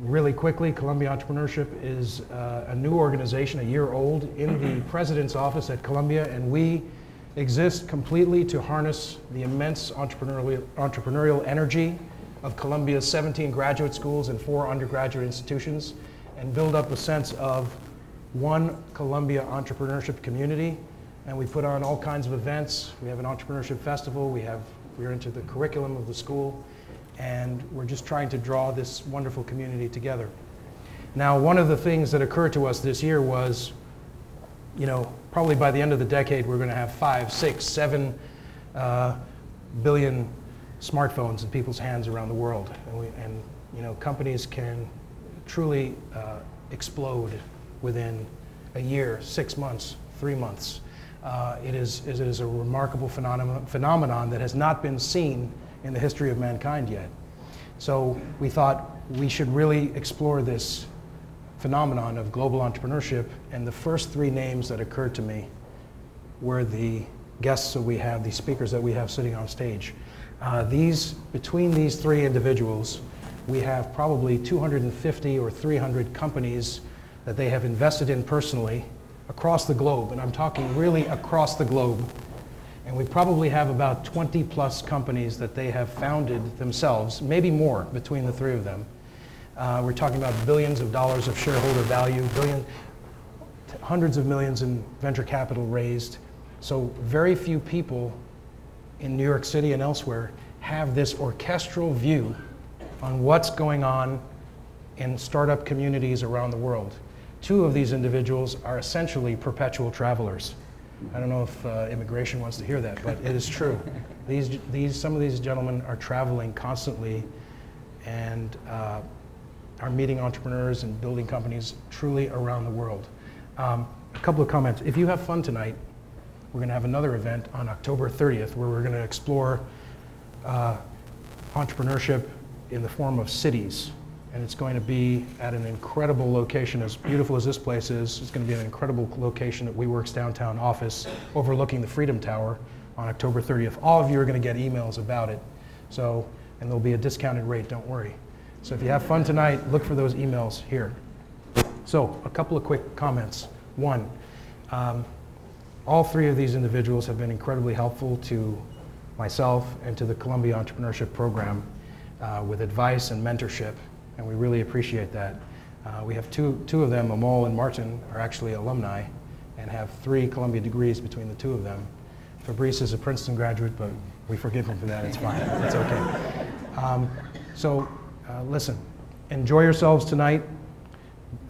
really quickly, Columbia Entrepreneurship is a new organization, a year old, in the president's office at Columbia, and we exist completely to harness the immense entrepreneurial energy of Columbia's 17 graduate schools and 4 undergraduate institutions, and build up a sense of one Columbia entrepreneurship community. And we put on all kinds of events. We have an entrepreneurship festival. We're into the curriculum of the school, and we're just trying to draw this wonderful community together. Now, one of the things that occurred to us this year was, probably by the end of the decade, we're going to have 5, 6, 7 billion smartphones in people's hands around the world, and companies can truly explode within a year, 6 months, 3 months. It is a remarkable phenomenon that has not been seen in the history of mankind yet. So we thought we should really explore this phenomenon of global entrepreneurship, and the first 3 names that occurred to me were the guests that we have, the speakers that we have sitting on stage. Between these 3 individuals, we have probably 250 or 300 companies that they have invested in personally across the globe, and I'm talking really across the globe. And we probably have about 20 plus companies that they have founded themselves, maybe more between the 3 of them. We're talking about billions of dollars of shareholder value, hundreds of millions in venture capital raised. So very few people in New York City and elsewhere have this orchestral view on what's going on in startup communities around the world. 2 of these individuals are essentially perpetual travelers. I don't know if immigration wants to hear that, but it is true. Some of these gentlemen are traveling constantly and are meeting entrepreneurs and building companies truly around the world. A couple of comments. If you have fun tonight, we're going to have another event on October 30th where we're going to explore entrepreneurship in the form of cities. And it's going to be at an incredible location. As beautiful as this place is, it's going to be an incredible location at WeWork's downtown office overlooking the Freedom Tower on October 30th. All of you are going to get emails about it. And there'll be a discounted rate, don't worry. So if you have fun tonight, look for those emails here. So a couple of quick comments. One, all 3 of these individuals have been incredibly helpful to myself and to the Columbia Entrepreneurship Program with advice and mentorship. And we really appreciate that. We have two of them, Amol and Martin, are actually alumni and have 3 Columbia degrees between the 2 of them. Fabrice is a Princeton graduate, but we forgive him for that, it's fine, it's okay. Listen, enjoy yourselves tonight.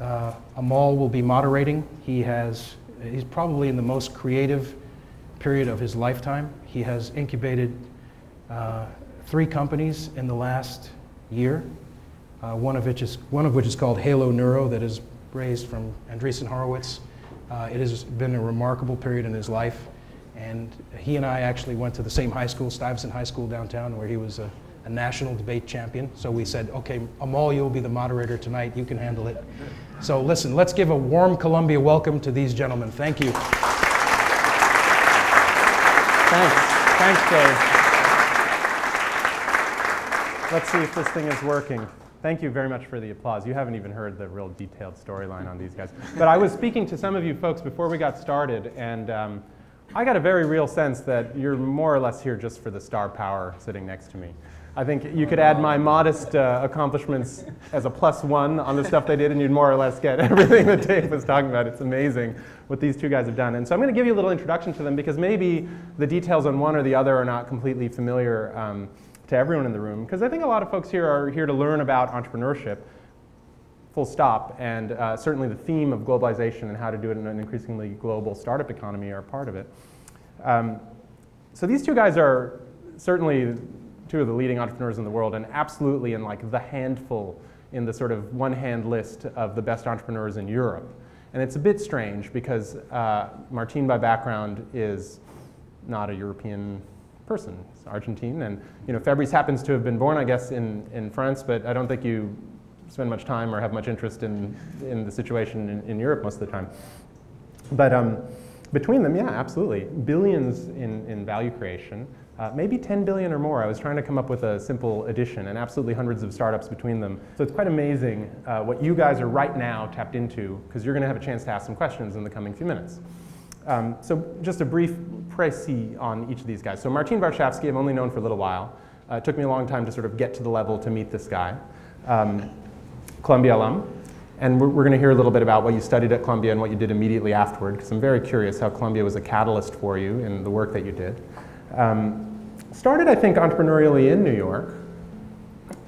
Amol will be moderating. He's probably in the most creative period of his lifetime. He has incubated 3 companies in the last year. One of which is called Halo Neuro, that is raised from Andreessen Horowitz. It has been a remarkable period in his life, and he and I actually went to the same high school, Stuyvesant High School downtown, where he was a national debate champion. So we said, okay, Amol, you'll be the moderator tonight, you can handle it. So listen, let's give a warm Columbia welcome to these gentlemen. Thank you. Thanks, Dave. Let's see if this thing is working. Thank you very much for the applause. You haven't even heard the real detailed storyline on these guys. But I was speaking to some of you folks before we got started, and I got a very real sense that you're more or less here just for the star power sitting next to me. I think you could add my modest accomplishments as a +1 on the stuff they did, and you'd more or less get everything that Dave was talking about. It's amazing what these 2 guys have done. And so I'm going to give you a little introduction to them, because maybe the details on one or the other are not completely familiar to everyone in the room, because I think a lot of folks here are here to learn about entrepreneurship, full stop, and certainly the theme of globalization and how to do it in an increasingly global startup economy are part of it. So these 2 guys are certainly 2 of the leading entrepreneurs in the world, and absolutely in like the handful in the sort of one-hand list of the best entrepreneurs in Europe. And it's a bit strange because Martin by background is not a European person. He's Argentine, and Fabrice happens to have been born, I guess, in France, but I don't think you spend much time or have much interest in the situation in Europe most of the time. But between them, yeah, absolutely. Billions in value creation. maybe 10 billion or more. I was trying to come up with a simple addition, and absolutely hundreds of startups between them. So it's quite amazing what you guys are right now tapped into, because you're going to have a chance to ask some questions in the coming few minutes. So just a brief précis on each of these guys. So Martin Varsavsky, I've only known for a little while. It took me a long time to sort of get to the level to meet this guy. Columbia alum. And we're going to hear a little bit about what you studied at Columbia and what you did immediately afterward, because I'm very curious how Columbia was a catalyst for you in the work that you did. Started, I think, entrepreneurially in New York.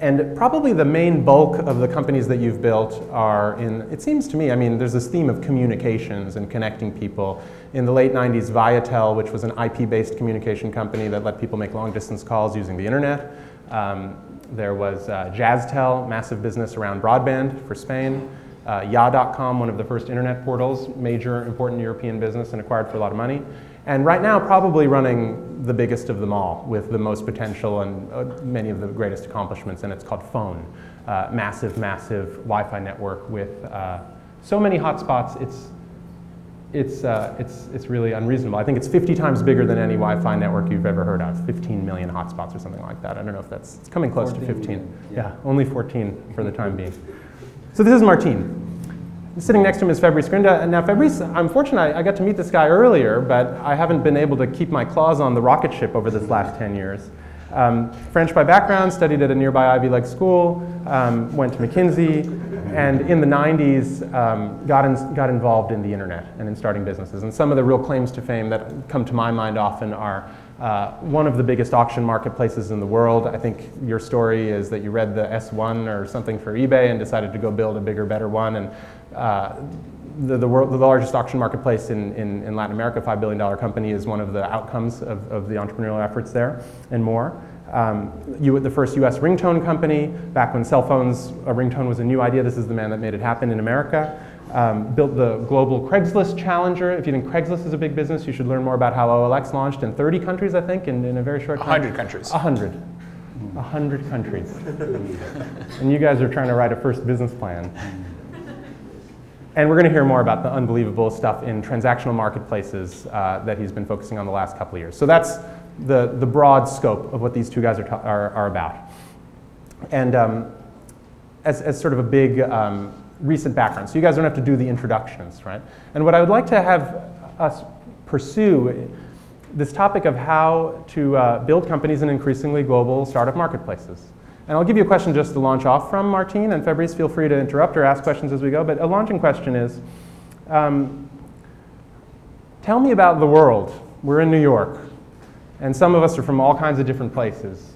And probably the main bulk of the companies that you've built are in, it seems to me, I mean, there's this theme of communications and connecting people. In the late 90s, Viatel, which was an IP-based communication company that let people make long-distance calls using the internet. There was Jazztel, massive business around broadband for Spain. Ya.com, one of the first internet portals, major, important European business and acquired for a lot of money. And right now, probably running the biggest of them all with the most potential and many of the greatest accomplishments, and it's called Phone. Massive, massive Wi-Fi network with so many hotspots, it's really unreasonable. I think it's 50 times bigger than any Wi-Fi network you've ever heard of. 15 million hotspots or something like that. I don't know if it's coming close to 15. Million. Yeah, only 14 for the time being. So this is Martin. Sitting next to him is Fabrice Grinda. And now Fabrice, I'm fortunate I got to meet this guy earlier, but I haven't been able to keep my claws on the rocket ship over this last 10 years. French by background, studied at a nearby Ivy League school, went to McKinsey, and in the 90s got involved in the internet and in starting businesses. And some of the real claims to fame that come to my mind often are one of the biggest auction marketplaces in the world. I think your story is that you read the S1 or something for eBay and decided to go build a bigger, better one. And the largest auction marketplace in Latin America, $5 billion company, is one of the outcomes of the entrepreneurial efforts there, and more. You were the first US ringtone company. Back when cell phones, a ringtone was a new idea. This is the man that made it happen in America. Built the global Craigslist challenger. If you think Craigslist is a big business, you should learn more about how OLX launched in 30 countries, I think, in a very short time. 100 countries. 100. 100 countries. And you guys are trying to write a first business plan. And we're going to hear more about the unbelievable stuff in transactional marketplaces that he's been focusing on the last couple of years. So that's the broad scope of what these two guys are about. And as sort of a big recent background, so you guys don't have to do the introductions, right? And what I would like to have us pursue this topic of how to build companies in increasingly global startup marketplaces. And I'll give you a question just to launch off from, Martin, and Fabrice, feel free to interrupt or ask questions as we go. But a launching question is, tell me about the world. We're in New York, and some of us are from all kinds of different places.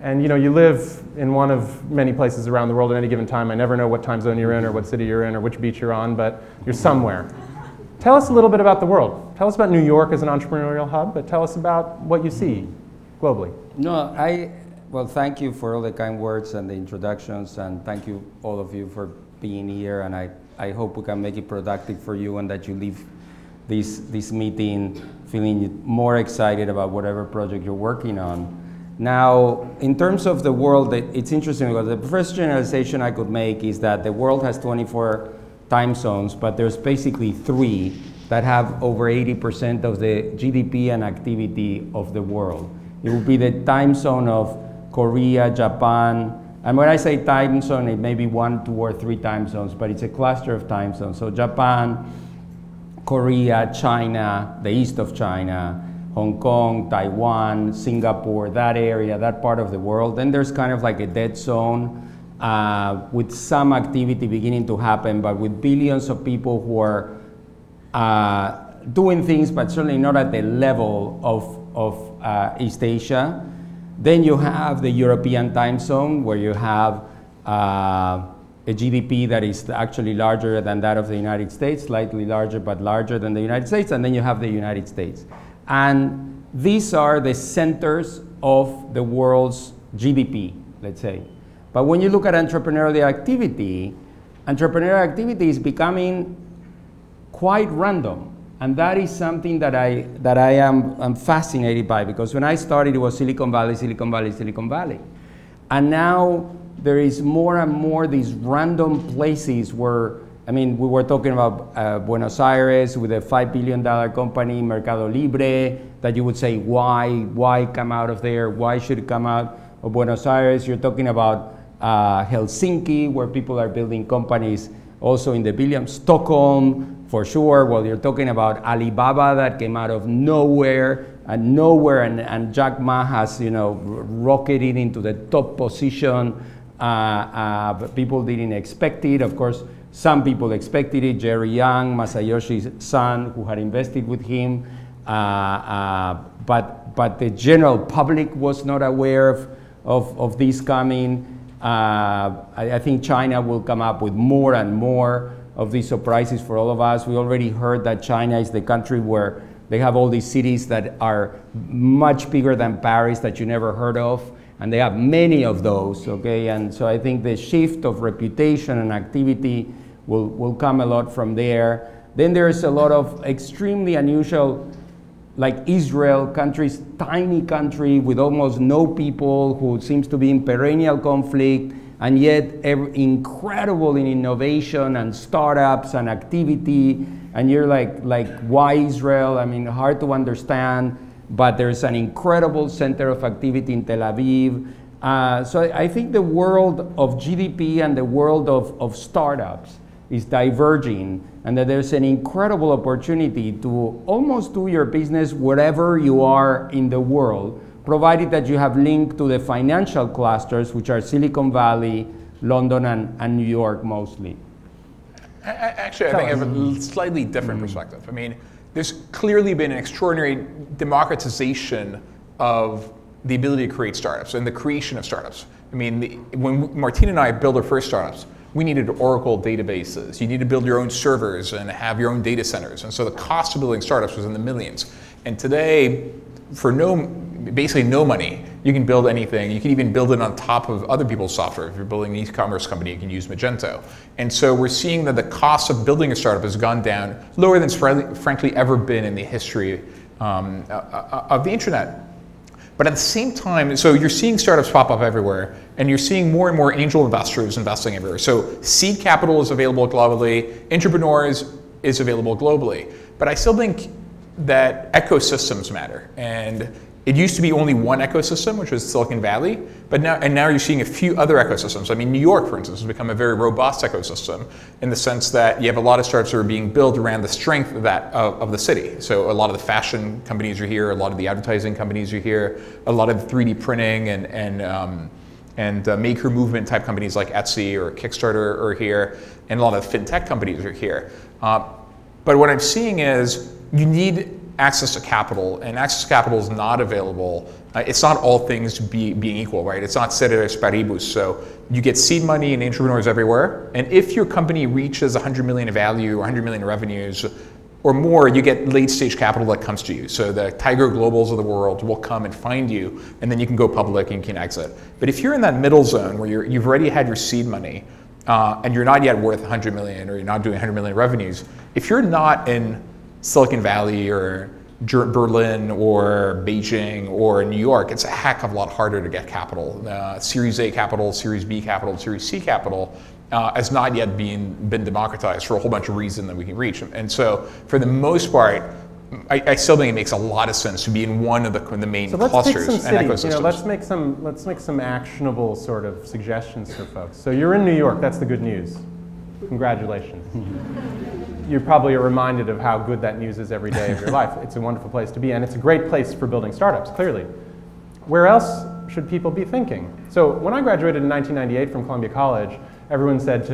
And you live in one of many places around the world at any given time. I never know what time zone you're in or what city you're in or which beach you're on, but you're somewhere. Tell us a little bit about the world. Tell us about New York as an entrepreneurial hub, but tell us about what you see globally. No, well, thank you for all the kind words and the introductions, and thank you all of you for being here, and I hope we can make it productive for you and that you leave this meeting feeling more excited about whatever project you're working on. Now, in terms of the world, it's interesting because the first generalization I could make is that the world has 24 time zones, but there's basically 3 that have over 80% of the GDP and activity of the world. It would be the time zone of Korea, Japan, and when I say time zone, it may be 1, 2, or 3 time zones, but it's a cluster of time zones. So Japan, Korea, China, the east of China, Hong Kong, Taiwan, Singapore, that area, that part of the world. Then there's kind of like a dead zone with some activity beginning to happen, but with billions of people who are doing things, but certainly not at the level of East Asia. Then you have the European time zone, where you have a GDP that is actually larger than that of the United States, slightly larger, but larger than the United States, and then you have the United States. And these are the centers of the world's GDP, let's say. But when you look at entrepreneurial activity is becoming quite random. And that is something that I am fascinated by, because when I started, it was Silicon Valley, Silicon Valley, Silicon Valley. And now there is more and more these random places where I mean, we were talking about Buenos Aires with a $5 billion company, Mercado Libre, that you would say, why come out of there? Why should it come out of Buenos Aires? You're talking about Helsinki, where people are building companies also in the billions. Stockholm, for sure. Well, you're talking about Alibaba that came out of nowhere, and Jack Ma has, rocketed into the top position. But people didn't expect it. Of course, some people expected it. Jerry Yang, Masayoshi's son, who had invested with him. But the general public was not aware of this coming. I think China will come up with more and more of these surprises for all of us. We already heard that China is the country where they have all these cities that are much bigger than Paris that you never heard of. And they have many of those, okay? And so I think the shift of reputation and activity will come a lot from there. Then there's a lot of extremely unusual, like Israel, tiny country with almost no people, who seems to be in perennial conflict, and yet incredible in innovation and startups and activity. And you're like, why Israel? I mean, hard to understand. But there's an incredible center of activity in Tel Aviv. So I think the world of GDP and the world of startups is diverging, and that there's an incredible opportunity to almost do your business wherever you are in the world, provided that you have linked to the financial clusters, which are Silicon Valley, London, and New York mostly. Actually, I think I have a slightly different perspective. I mean, there's clearly been an extraordinary democratization of the ability to create startups and the creation of startups. I mean, when Martina and I built our first startups, we needed Oracle databases. You need to build your own servers and have your own data centers. And so the cost of building startups was in the millions. And today, for basically no money, you can build anything. You can even build it on top of other people's software. If you're building an e-commerce company, you can use Magento. And so we're seeing that the cost of building a startup has gone down lower than it's frankly ever been in the history of the internet. But at the same time, so you're seeing startups pop up everywhere, and you're seeing more and more angel investors investing everywhere. So seed capital is available globally, entrepreneurs is available globally. But I still think that ecosystems matter. And it used to be only one ecosystem, which was Silicon Valley, but now you're seeing a few other ecosystems. I mean, New York, for instance, has become a very robust ecosystem in the sense that you have a lot of startups that are being built around the strength of the city. So a lot of the fashion companies are here, a lot of the advertising companies are here, a lot of the 3D printing and maker movement type companies like Etsy or Kickstarter are here, and a lot of fintech companies are here. But what I'm seeing is you need access to capital, and access to capital is not available. It's not all things being equal, right? It's not ceteris paribus. So you get seed money and entrepreneurs everywhere, and if your company reaches 100 million in value or 100 million in revenues or more, you get late stage capital that comes to you. So the Tiger Globals of the world will come and find you, and then you can go public and you can exit. But if you're in that middle zone where you've already had your seed money, and you're not yet worth 100 million, or you're not doing 100 million revenues, if you're not in Silicon Valley or Berlin or Beijing or New York, it's a heck of a lot harder to get capital. Series A capital, Series B capital, Series C capital has not yet been democratized for a whole bunch of reasons that we can reach. And so for the most part, I still think it makes a lot of sense to be in one of the main clusters and ecosystems. Let's make some actionable sort of suggestions for folks. So you're in New York, that's the good news. Congratulations. You probably are reminded of how good that news is every day of your life. It's a wonderful place to be, and it's a great place for building startups, clearly. Where else should people be thinking? So when I graduated in 1998 from Columbia College, everyone said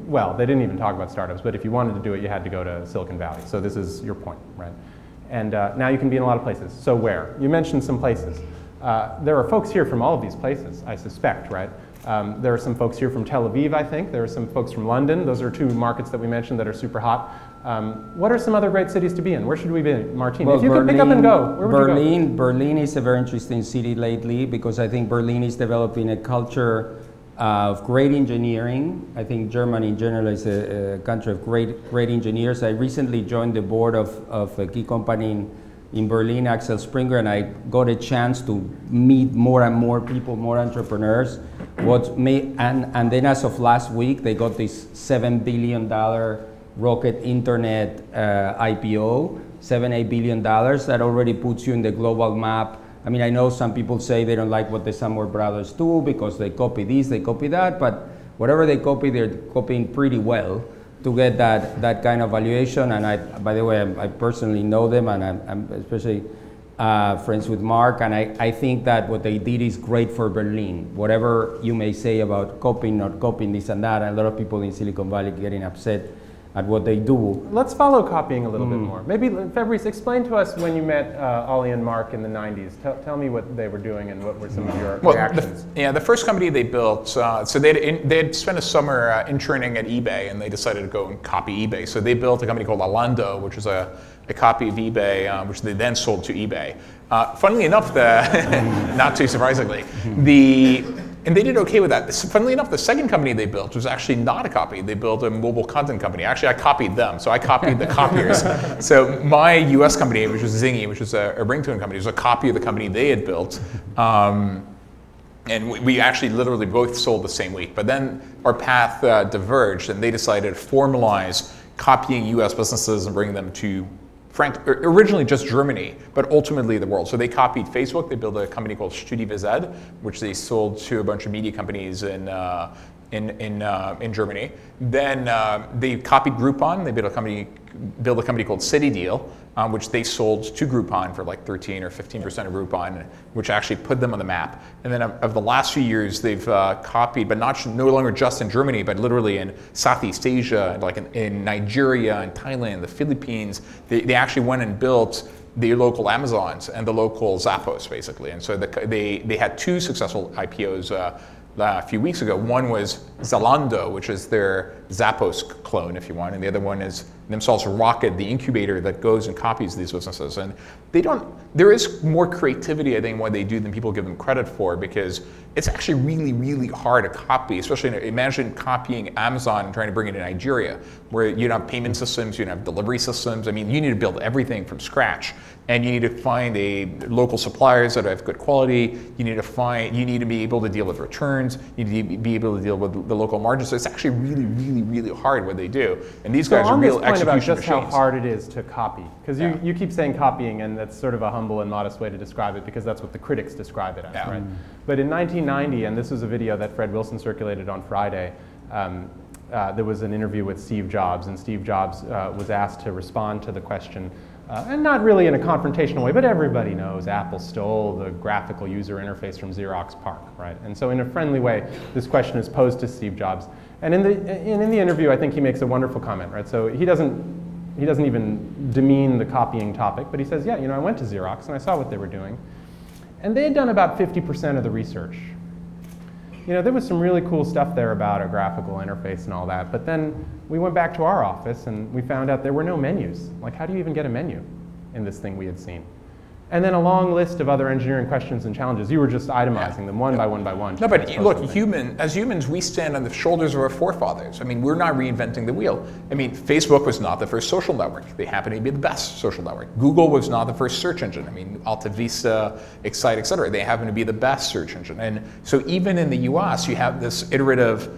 well, they didn't even talk about startups, but if you wanted to do it, you had to go to Silicon Valley. So this is your point, right? And now you can be in a lot of places. So where? You mentioned some places. There are folks here from all of these places, I suspect, right? There are some folks here from Tel Aviv, I think. There are some folks from London. Those are two markets that we mentioned that are super hot. What are some other great cities to be in? Where should we be, Martin? Well, if you could pick up and go, where would you go? Berlin is a very interesting city lately because I think Berlin is developing a culture of great engineering. I think Germany in general is a country of great engineers. I recently joined the board of a key company in Berlin, Axel Springer, and I got a chance to meet more and more people, more entrepreneurs. And then as of last week, they got this $7 billion rocket internet IPO, $7-8 billion, that already puts you in the global map. I mean, I know some people say they don't like what the Samwer brothers do because they copy this, they copy that, but whatever they copy, they're copying pretty well to get that kind of valuation. And by the way, I personally know them, and I'm especially friends with Mark, and I think that what they did is great for Berlin. Whatever you may say about copying, not copying, this and that, and a lot of people in Silicon Valley getting upset at what they do. Let's follow copying a little bit more. Maybe, Fabrice, explain to us when you met Ollie and Mark in the 90s. Tell me what they were doing and what were some of your reactions. The first company they built, so they had spent a summer interning at eBay, and they decided to go and copy eBay. So they built a company called Alando, which was a copy of eBay, which they then sold to eBay. Funnily enough, not too surprisingly, and they did okay with that. Funnily enough, the second company they built was actually not a copy. They built a mobile content company. Actually, I copied them, so I copied the copiers. So my US company, which was Zingy, which was a ringtone company, was a copy of the company they had built. And we actually literally both sold the same week. But then our path diverged, and they decided to formalize copying US businesses and bring them to originally just Germany, but ultimately the world. So they copied Facebook. They built a company called StudiVZ, which they sold to a bunch of media companies in Germany. Then they copied Groupon. They built a company called CityDeal, which they sold to Groupon for like 13 or 15% of Groupon, which actually put them on the map. And then of the last few years, they've copied, but no longer just in Germany, but literally in Southeast Asia, like in Nigeria and Thailand, the Philippines. They actually went and built the local Amazons and the local Zappos, basically. And so they had two successful IPOs a few weeks ago. One was Zalando, which is their Zappos clone, if you want, and the other one is themselves Rocket, the incubator that goes and copies these businesses. And there is more creativity, I think, in what they do than people give them credit for, because it's actually really, really hard to copy, especially imagine copying Amazon and trying to bring it to Nigeria, where you don't have payment systems, you don't have delivery systems. I mean, you need to build everything from scratch. And you need to find local suppliers that have good quality. You need to be able to deal with returns. You need to be able to deal with the local margins. So it's actually really, really, really hard what they do. And these guys are real execution about just machines. How hard it is to copy, because you keep saying copying, and that's sort of a humble and modest way to describe it, because that's what the critics describe it as, right? But in 1990, and this was a video that Fred Wilson circulated on Friday, there was an interview with Steve Jobs, and Steve Jobs was asked to respond to the question, and not really in a confrontational way, but everybody knows Apple stole the graphical user interface from Xerox PARC, right? And so in a friendly way, this question is posed to Steve Jobs. And in the interview, I think he makes a wonderful comment, right? So he doesn't even demean the copying topic, but he says, yeah, I went to Xerox and I saw what they were doing. And they had done about 50% of the research. There was some really cool stuff there about a graphical interface and all that, but then we went back to our office and we found out there were no menus. Like, how do you even get a menu in this thing we had seen? And then a long list of other engineering questions and challenges. You were just itemizing them one by one by one. No, but look, as humans, we stand on the shoulders of our forefathers. I mean, we're not reinventing the wheel. I mean, Facebook was not the first social network. They happen to be the best social network. Google was not the first search engine. I mean, Alta Vista, Excite, et cetera. They happen to be the best search engine. And so even in the US, you have this iterative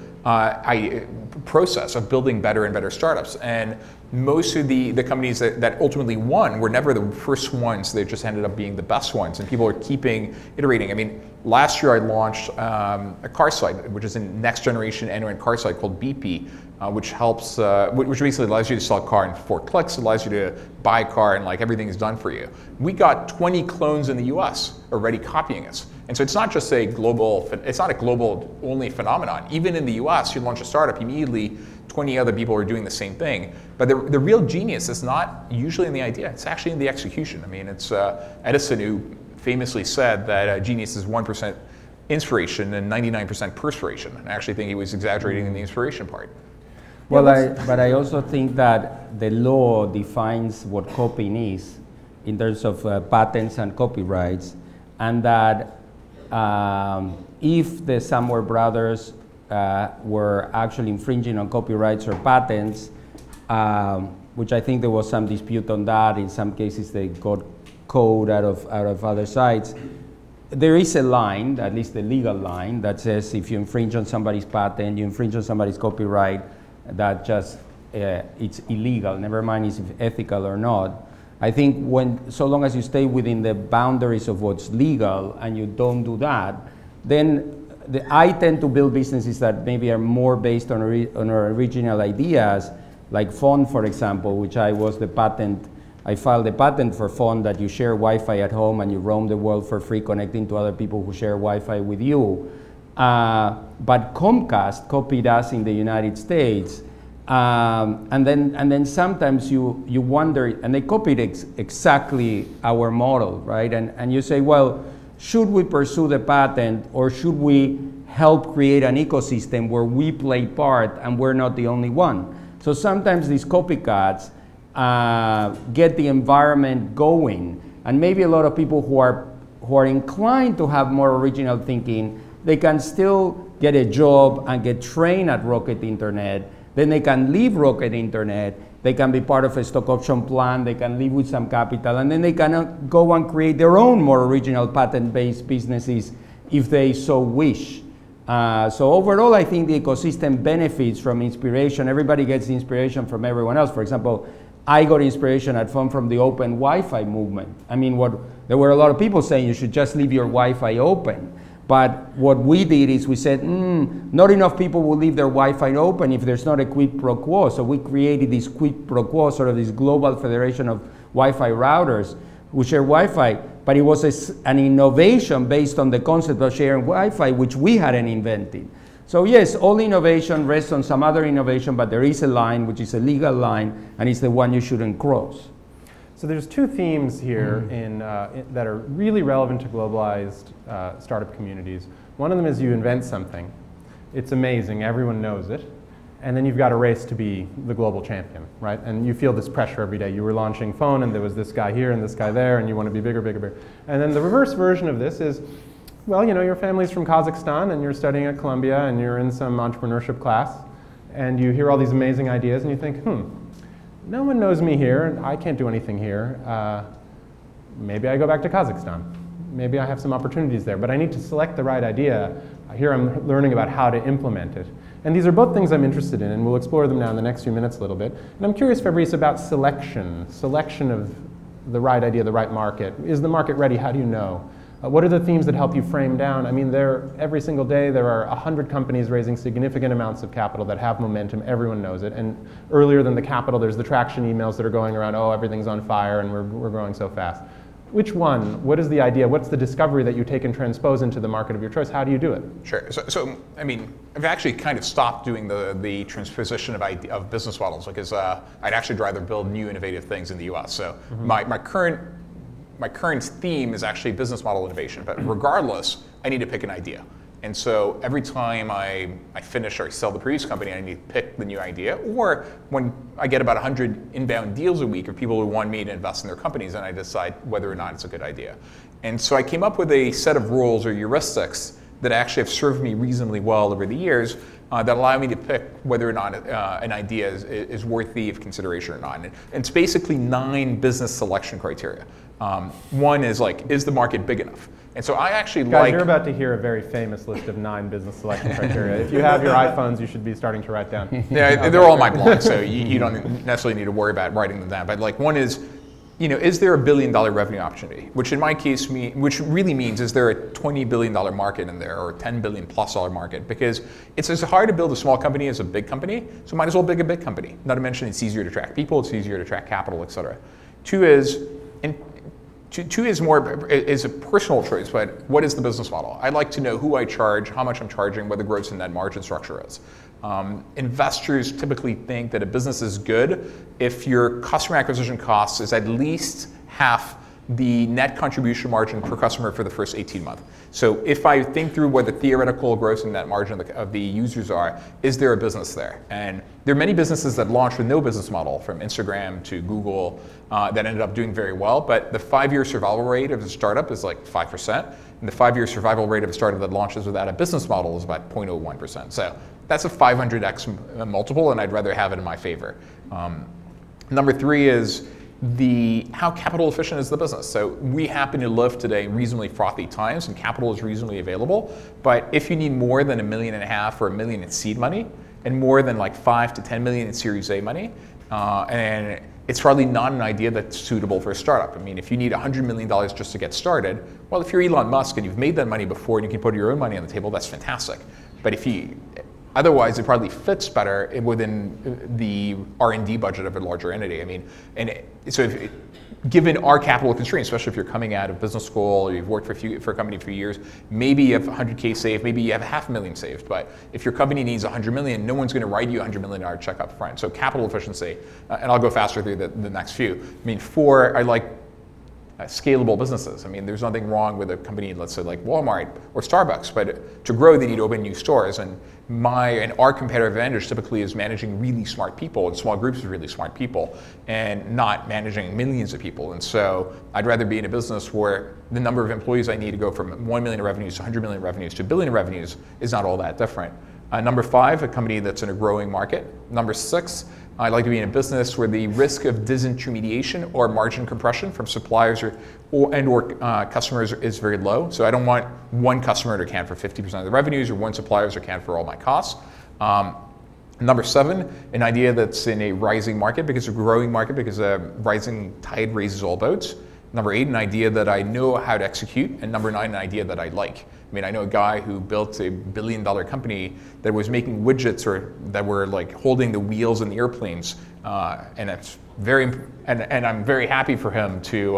process of building better and better startups. And most of the companies that ultimately won were never the first ones. They just ended up being the best ones, and people are keeping iterating. I mean, last year I launched a car site, which is a next generation end-to-end car site called BP, which helps, which basically allows you to sell a car in 4 clicks, allows you to buy a car, and like everything is done for you. We got 20 clones in the US already copying us. And so it's not just it's not a global only phenomenon. Even in the US, you launch a startup, immediately 20 other people are doing the same thing. But the real genius is not usually in the idea, it's actually in the execution. I mean, it's Edison who famously said that genius is 1% inspiration and 99% perspiration. And I actually think he was exaggerating in the inspiration part. Well, but I also think that the law defines what copying is in terms of patents and copyrights, and that if the Samwer brothers were actually infringing on copyrights or patents, which I think there was some dispute on that. In some cases, they got code out of other sites. There is a line, at least a legal line, that says if you infringe on somebody's patent, you infringe on somebody's copyright, that just it's illegal. Never mind if ethical or not. I think so long as you stay within the boundaries of what's legal and you don't do that, then I tend to build businesses that maybe are more based on our original ideas, like Phone, for example, which I filed a patent for Phone that you share Wi-Fi at home and you roam the world for free connecting to other people who share Wi-Fi with you. But Comcast copied us in the United States. And then sometimes you wonder, and they copied exactly our model, right? And you say, well, should we pursue the patent or should we help create an ecosystem where we play part and we're not the only one? So sometimes these copycats get the environment going, and maybe a lot of people who are inclined to have more original thinking, they can still get a job and get trained at Rocket Internet. Then they can leave Rocket Internet, they can be part of a stock option plan, they can leave with some capital, and then they can go and create their own more original patent-based businesses if they so wish. So overall, I think the ecosystem benefits from inspiration. Everybody gets inspiration from everyone else. For example, I got inspiration at Phone from the open Wi-Fi movement. I mean, there were a lot of people saying you should just leave your Wi-Fi open. But what we did is we said, not enough people will leave their Wi-Fi open if there's not a quid pro quo. So we created this quid pro quo, sort of this global federation of Wi-Fi routers who share Wi-Fi. But it was an innovation based on the concept of sharing Wi-Fi, which we hadn't invented. So yes, all innovation rests on some other innovation, but there is a line, which is a legal line, and it's the one you shouldn't cross. So there's two themes here that are really relevant to globalized startup communities. One of them is you invent something. It's amazing, everyone knows it. And then you've got a race to be the global champion, right? And you feel this pressure every day. You were launching Phone and there was this guy here and this guy there and you want to be bigger, bigger, bigger. And then the reverse version of this is, well, you know, your family's from Kazakhstan and you're studying at Columbia and you're in some entrepreneurship class and you hear all these amazing ideas and you think, no one knows me here, I can't do anything here. Maybe I go back to Kazakhstan. Maybe I have some opportunities there, but I need to select the right idea. Here I'm learning about how to implement it. And these are both things I'm interested in, and we'll explore them now in the next few minutes a little bit. And I'm curious, Fabrice, about selection of the right idea, the right market. Is the market ready? How do you know? What are the themes that help you frame down? I mean, every single day there are 100 companies raising significant amounts of capital that have momentum. Everyone knows it. And earlier than the capital, there's the traction emails that are going around, oh, everything's on fire and we're growing so fast. Which one? What is the idea? What's the discovery that you take and transpose into the market of your choice? How do you do it? Sure. So I mean, I've actually kind of stopped doing the transposition of business models because I'd actually rather build new innovative things in the US. So my current theme is actually business model innovation, but regardless, I need to pick an idea. And so every time I finish or sell the previous company, I need to pick the new idea. Or when I get about 100 inbound deals a week of people who want me to invest in their companies, and I decide whether or not it's a good idea. And so I came up with a set of rules or heuristics that actually have served me reasonably well over the years that allow me to pick whether or not an idea is worthy of consideration or not. And it's basically 9 business selection criteria. One is like, is the market big enough? And so I actually Guys, you're about to hear a very famous list of 9 business selection criteria. If you have your iPhones, you should be starting to write down. Yeah, they're all my blogs, so you don't necessarily need to worry about writing them down. But like one is, you know, is there a $1 billion revenue opportunity? Which in my case, which really means is there a $20 billion market in there or a $10 billion plus market? Because it's as hard to build a small company as a big company, so might as well build a big company. Not to mention it's easier to attract people, it's easier to attract capital, et cetera. Two is a personal choice, but what is the business model? I'd like to know who I charge, how much I'm charging, what the gross and net margin structure is. Investors typically think that a business is good if your customer acquisition cost is at least half the net contribution margin per customer for the first 18 months. So if I think through what the theoretical gross and net margin of the users are, is there a business there? And there are many businesses that launch with no business model, from Instagram to Google, that ended up doing very well, but the 5-year survival rate of a startup is like 5%, and the 5-year survival rate of a startup that launches without a business model is about 0.01%. So that's a 500x multiple, and I'd rather have it in my favor. Number 3 is, how capital efficient is the business. So we happen to live today in reasonably frothy times, and capital is reasonably available. But if you need more than $1.5 million or $1 million in seed money, and more than like 5 to 10 million in Series A money, and it's probably not an idea that's suitable for a startup. I mean, if you need $100 million just to get started, well, if you're Elon Musk and you've made that money before and you can put your own money on the table, that's fantastic. But if you, otherwise, it probably fits better within the R&D budget of a larger entity. I mean, given our capital constraints, especially if you're coming out of business school or you've worked for a company for years, maybe you have 100K saved, maybe you have $500,000 saved. But if your company needs 100 million, no one's going to write you a $100 million check up front. So capital efficiency, and I'll go faster through the next few. I mean, I like scalable businesses. I mean, there's nothing wrong with a company, let's say like Walmart or Starbucks, but to grow, they need to open new stores. And our competitive advantage typically is managing really smart people and small groups of really smart people, and not managing millions of people. And so I'd rather be in a business where the number of employees I need to go from 1 million in revenues to 100 million revenues to 1 billion in revenues is not all that different. Number 5, a company that's in a growing market. Number 6, I'd like to be in a business where the risk of disintermediation or margin compression from suppliers or customers is very low. So I don't want one customer to account for 50% of the revenues or one supplier to account for all my costs. Number 7, an idea that's in a rising market, because a growing market, because a rising tide raises all boats. Number 8, an idea that I know how to execute. And number 9, an idea that I like. I mean, I know a guy who built a $1 billion company that was making widgets or that were like holding the wheels in the airplanes, and it's and I'm very happy for him to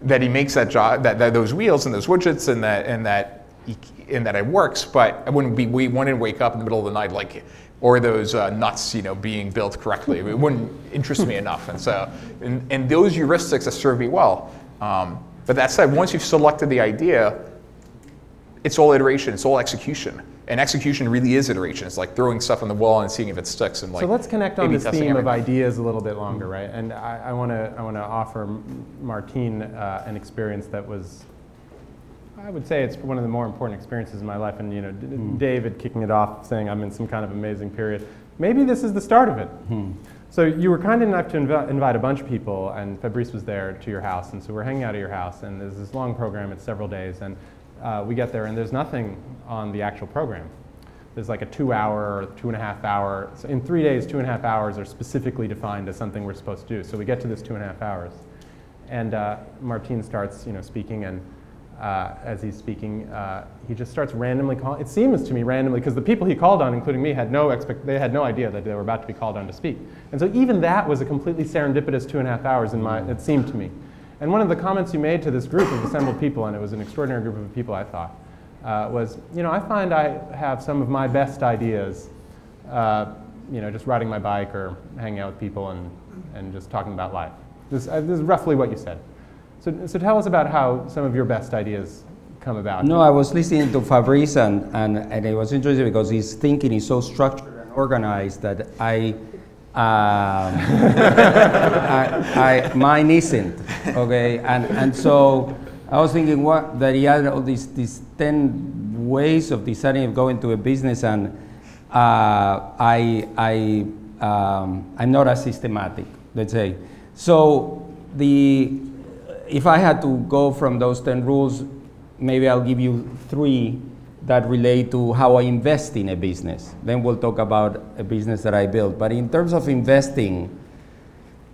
that he makes that job, that those wheels and those widgets, and that it works. But I wouldn't want to wake up in the middle of the night like, or those nuts, being built correctly. It wouldn't interest me enough. And so, and those heuristics have served me well. But that said, once you've selected the idea, it's all iteration, it's all execution. And execution really is iteration. It's like throwing stuff on the wall and seeing if it sticks. And like, so let's connect on this theme of ideas a little bit longer, right? And I want to offer Martine an experience that was, I would say it's one of the more important experiences in my life. And David kicking it off, saying I'm in some kind of amazing period. Maybe this is the start of it. So you were kind enough to invite a bunch of people, and Fabrice was there to your house, and so we're hanging out at your house, and there's this long program. It's several days, and we get there, and there's nothing on the actual program. There's like a 2-hour or 2.5 hour. So in 3 days, 2.5 hours are specifically defined as something we're supposed to do. So we get to this 2.5 hours, and Martine starts, speaking, and as he's speaking, he just starts randomly calling. It seems to me randomly, because the people he called on, including me, they had no idea that they were about to be called on to speak. And so even that was a completely serendipitous 2.5 hours it seemed to me. And one of the comments you made to this group of assembled people, and it was an extraordinary group of people, I thought, was, I find I have some of my best ideas, just riding my bike or hanging out with people and just talking about life. This is roughly what you said. So tell us about how some of your best ideas come about. No, I was listening to Fabrice, and it was interesting because his thinking is so structured and organized that mine isn't, okay? And so I was thinking that he had all these 10 ways of deciding of going to a business, and I'm not as systematic, let's say. So if I had to go from those 10 rules, maybe I'll give you 3 that relate to how I invest in a business. Then we'll talk about a business that I built. But in terms of investing,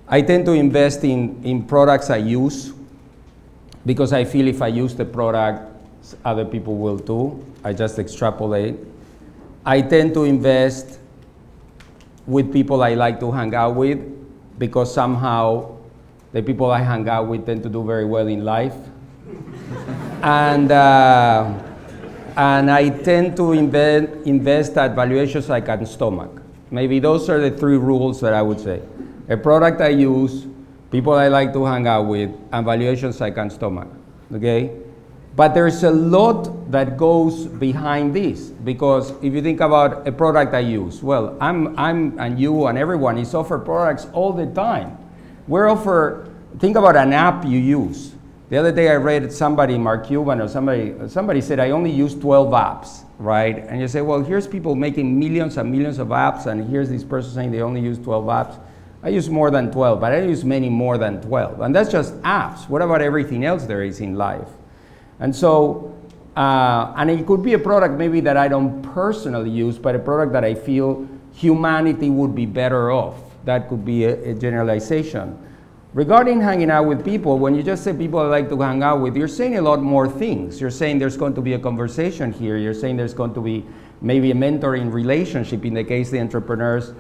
I tend to invest in products I use, because I feel if I use the product, other people will too. I just extrapolate. I tend to invest with people I like to hang out with, because somehow the people I hang out with tend to do very well in life. And I tend to invest at valuations I can stomach. Maybe those are the 3 rules that I would say. A product I use, people I like to hang out with, and valuations I can stomach, okay? But there's a lot that goes behind this, because if you think about a product I use, well, I'm and you and everyone is offered products all the time. Think about an app you use. The other day I read somebody, Mark Cuban or somebody said, I only use 12 apps, right? And you say, well, here's people making millions and millions of apps, and here's this person saying they only use 12 apps. I use more than 12, but I use many more than 12. And that's just apps. What about everything else there is in life? And so, and it could be a product maybe that I don't personally use, but a product that I feel humanity would be better off. That could be a generalization. Regarding hanging out with people, when you just say people I like to hang out with, you're saying a lot more things. You're saying there's going to be a conversation here. You're saying there's going to be maybe a mentoring relationship. In the case the entrepreneurs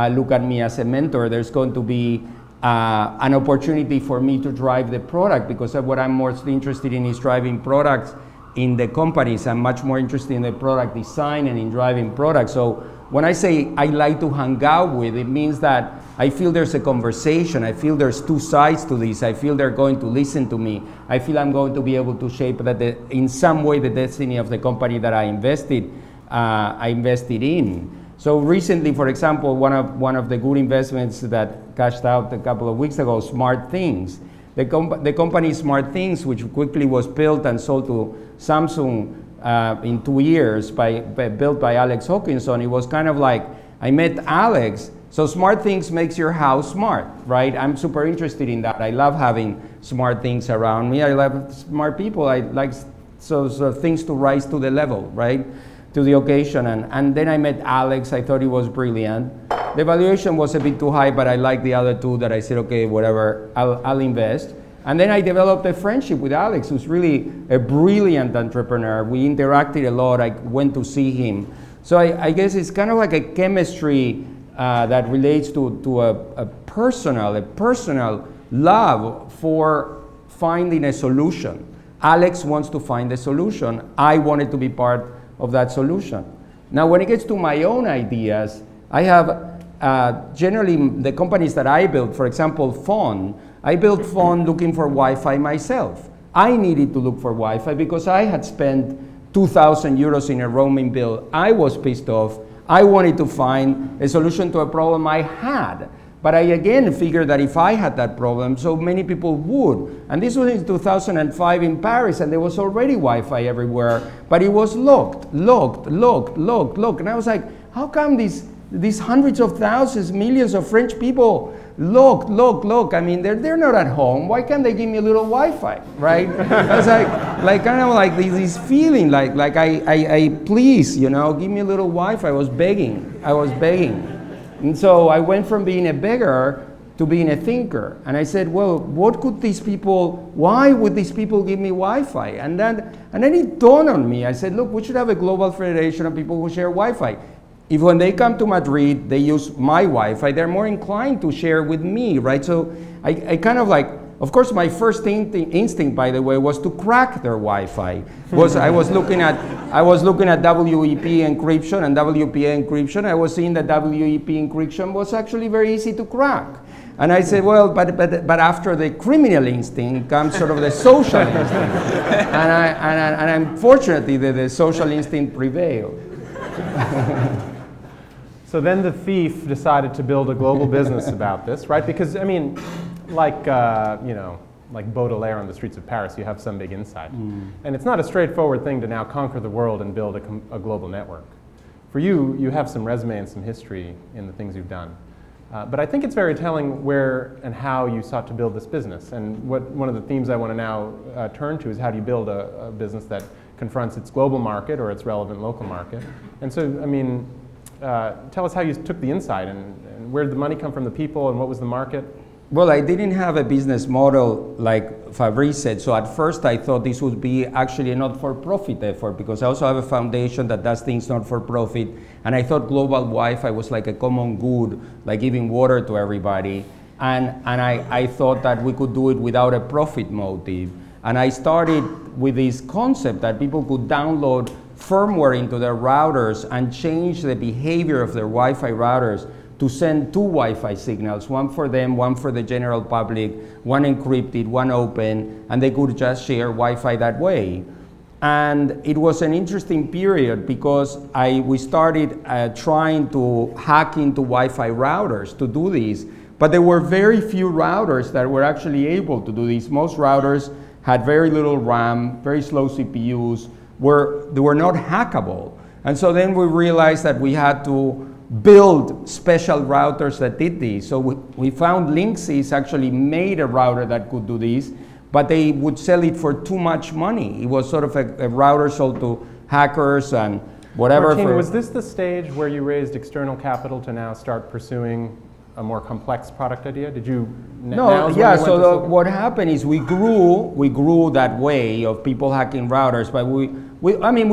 look at me as a mentor, there's going to be an opportunity for me to drive the product, because what I'm most interested in is driving products in the companies. I'm much more interested in the product design and in driving products. So when I say I like to hang out with, it means that I feel there's a conversation. I feel there's two sides to this. I feel they're going to listen to me. I feel I'm going to be able to shape in some way the destiny of the company that I invested in. So recently, for example, one of the good investments that cashed out a couple of weeks ago, Smart Things. The company Smart Things, which quickly was built and sold to Samsung in 2 years, built by Alex Hawkinson. It was kind of like, I met Alex. So Smart Things makes your house smart, right? I'm super interested in that. I love having smart things around me. I love smart people. I like so things to rise to the level, right? To the occasion. And then I met Alex. I thought he was brilliant. The valuation was a bit too high, but I liked the other two that I said, okay, whatever, I'll invest. And then I developed a friendship with Alex, who's really a brilliant entrepreneur. We interacted a lot. I went to see him. So I guess it's kind of like a chemistry that relates to a personal love for finding a solution. Alex wants to find a solution. I wanted to be part of that solution. Now, when it gets to my own ideas, I have generally the companies that I built, for example, Phone. I built Phone looking for Wi-Fi myself. I needed to look for Wi-Fi because I had spent 2,000 euros in a roaming bill. I was pissed off. I wanted to find a solution to a problem I had. But I again figured that if I had that problem, so many people would. And this was in 2005 in Paris, and there was already Wi-Fi everywhere, but it was locked. And I was like, how come these hundreds of thousands, millions of French people look? I mean, they're not at home. Why can't they give me a little Wi-Fi, right? I was like kind of like this feeling, like I please, you know, give me a little Wi-Fi. I was begging. And so I went from being a beggar to being a thinker. And I said, well, why would these people give me Wi-Fi? And then it dawned on me. I said, look, we should have a global federation of people who share Wi-Fi. If when they come to Madrid, they use my Wi-Fi, they're more inclined to share with me, right? So I kind of like, of course, my first instinct, by the way, was to crack their Wi-Fi. I was looking at WEP encryption and WPA encryption. I was seeing that WEP encryption was actually very easy to crack. And I said, well, but after the criminal instinct comes sort of the social instinct. And unfortunately, the social instinct prevailed. So then the thief decided to build a global business about this, right? Because, I mean, like Baudelaire on the streets of Paris, you have some big insight. And it's not a straightforward thing to now conquer the world and build a global network. For you, you have some resume and some history in the things you've done. But I think it's very telling where and how you sought to build this business. And one of the themes I want to now turn to is how do you build a business that confronts its global market or its relevant local market. And so, I mean, tell us how you took the insight and where did the money come from, the people, and what was the market? Well, I didn't have a business model like Fabrice said, so at first I thought this would be actually a not-for-profit effort, because I also have a foundation that does things not-for-profit, and I thought global Wi-Fi was like a common good, like giving water to everybody, and I thought that we could do it without a profit motive. And I started with this concept that people could download firmware into their routers and change the behavior of their Wi-Fi routers to send two Wi-Fi signals, one for them, one for the general public, one encrypted, one open, and they could just share Wi-Fi that way. And it was an interesting period because we started trying to hack into Wi-Fi routers to do this, but there were very few routers that were actually able to do this. Most routers had very little RAM, very slow CPUs, they were not hackable. And so then we realized that we had to build special routers that did this. So we found Linksys actually made a router that could do this, but they would sell it for too much money. It was sort of a router sold to hackers and whatever. Martin, was this the stage where you raised external capital to now start pursuing a more complex product idea? Did you? No, yeah. So what happened is we grew that way of people hacking routers, but we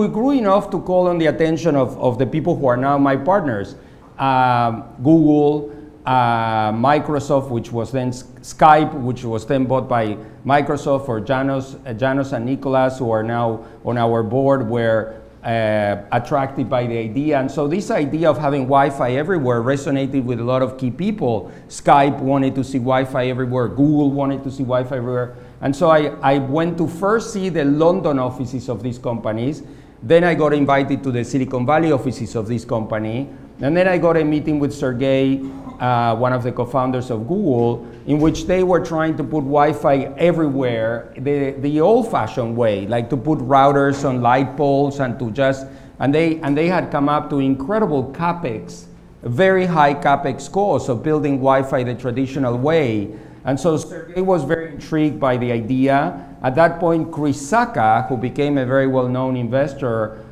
grew enough to call on the attention of the people who are now my partners, Google, Microsoft, which was then Skype, which was then bought by Microsoft, or Janos and Nicolas, who are now on our board, were attracted by the idea. And so this idea of having Wi-Fi everywhere resonated with a lot of key people. Skype wanted to see Wi-Fi everywhere. Google wanted to see Wi-Fi everywhere. And so I went to first see the London offices of these companies. Then I got invited to the Silicon Valley offices of this company. And then I got a meeting with Sergey, one of the co-founders of Google, in which they were trying to put Wi-Fi everywhere the old-fashioned way, like to put routers on light poles and to just, and they had come up to incredible capex, very high capex costs of building Wi-Fi the traditional way. And so Sergey was very intrigued by the idea. At that point, Chris Sacca, who became a very well-known investor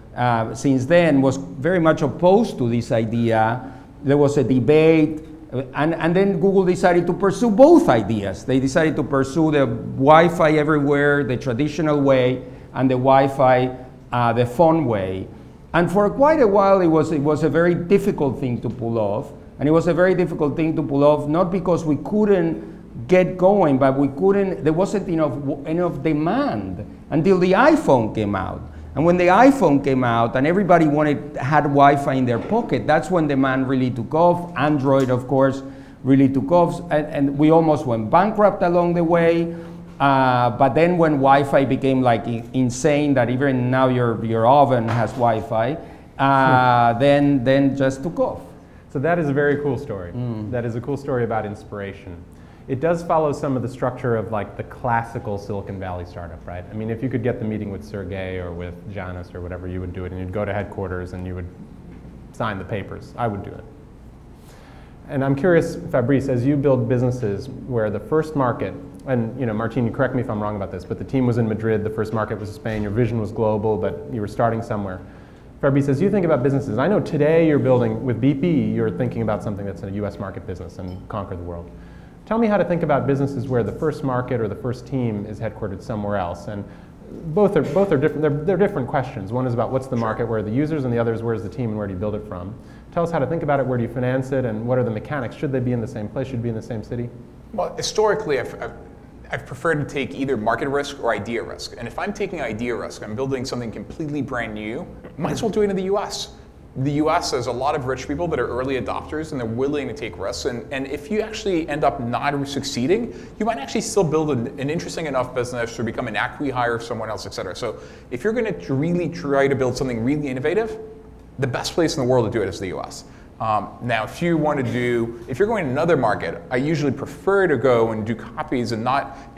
since then, was very much opposed to this idea. There was a debate, and then Google decided to pursue both ideas. They decided to pursue the Wi-Fi everywhere, the traditional way, and the Wi-Fi, the phone way. And for quite a while, it was a very difficult thing to pull off. And it was a very difficult thing to pull off, not because we couldn't get going, but there wasn't enough demand until the iPhone came out. And when the iPhone came out and everybody had Wi-Fi in their pocket, that's when demand really took off. Android, of course, really took off. And we almost went bankrupt along the way. But then when Wi-Fi became like insane, that even now your oven has Wi-Fi, then just took off. So that is a very cool story. That is a cool story about inspiration. It does follow some of the structure of like the classical Silicon Valley startup, right? I mean, if you could get the meeting with Sergey or with Janos or whatever, you would do it, and you'd go to headquarters and you would sign the papers. I would do it. And I'm curious, Fabrice, as you build businesses where the first market, and Martin, you correct me if I'm wrong about this, but the team was in Madrid, the first market was Spain, your vision was global, but you were starting somewhere. Fabrice, as you think about businesses, I know today you're building, with BP, you're thinking about something that's a US market business and conquer the world. Tell me how to think about businesses where the first market or the first team is headquartered somewhere else. And both are different. They're different questions. One is about what's the market, where are the users, and the other is where's the team and where do you build it from. Tell us how to think about it. Where do you finance it, and what are the mechanics? Should they be in the same place? Should be in the same city? Well, historically, I've preferred to take either market risk or idea risk. And if I'm taking idea risk, I'm building something completely brand new, might as well do it in the US. The US has a lot of rich people that are early adopters and they're willing to take risks. And if you actually end up not succeeding, you might actually still build an interesting enough business or become an acqui-hire of someone else, et cetera. So if you're going to really try to build something really innovative, the best place in the world to do it is the US. Now, if you're going to another market, I usually prefer to go and do copies and